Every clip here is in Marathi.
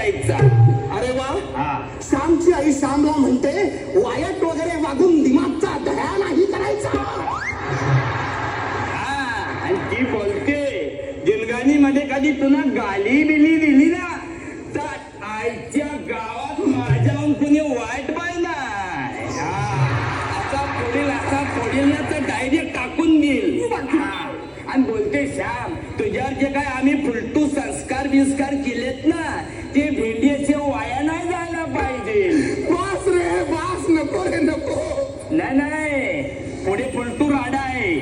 करायचा. अरे वा. हा. श्यामची आई श्यामला म्हणते वायट वगैरे वागून दिमागचा दया नाही करायचा. हा, आणि ती बोलते जिंदगानी मध्ये कधी तुला गाली बिली दिली ना तर आईच्या गावात माझ्याहून कुणी वाईट पाहिजे नाही. असा पुढील ना तर डायरेक्ट टाकून देईल. आणि बोलते श्याम तुझ्यावर जे काय आम्ही फुलटू संस्कार बिस्कार केलेत ना ते भेंडीचे वाया नाही जायला पाहिजे. बास रे बास, नको रे नको. नाही पुढे फुलटू राडा आहे.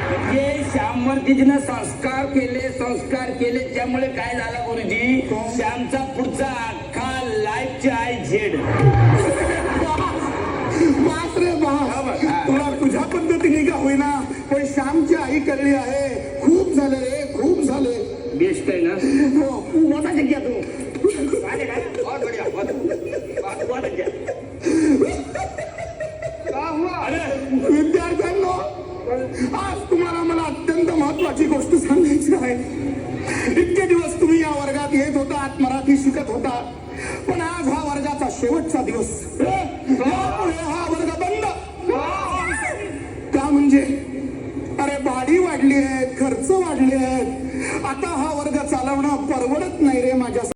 म्हणजे श्यामवर तिने संस्कार केले त्यामुळे काय झालं गुरुजी, श्यामचा पुढचा अख्खा लाईफचा आहे झेड. बास रे बास, तुला तुझ्या पद्धतीने का होईना पण श्यामची आई कळली आहे. खूप झालं रे, खूप झाले. बेस्ट आहे ना. हो, मोठा जग्या तू. विद्यार्थ्यांनो, आज तुम्हाला मला अत्यंत महत्वाची गोष्ट सांगायची आहे. इतके दिवस तुम्ही या वर्गात येत होतात, मराठी शिकत होता, पण आज हा वर्गाचा शेवटचा दिवस. यापुढे हा वर्ग बंद. का म्हणजे अरे भाडी वाढली आहेत, खर्च वाढले आहेत, आता हा वर्ग चालवणं परवडत नाही रे माझ्या.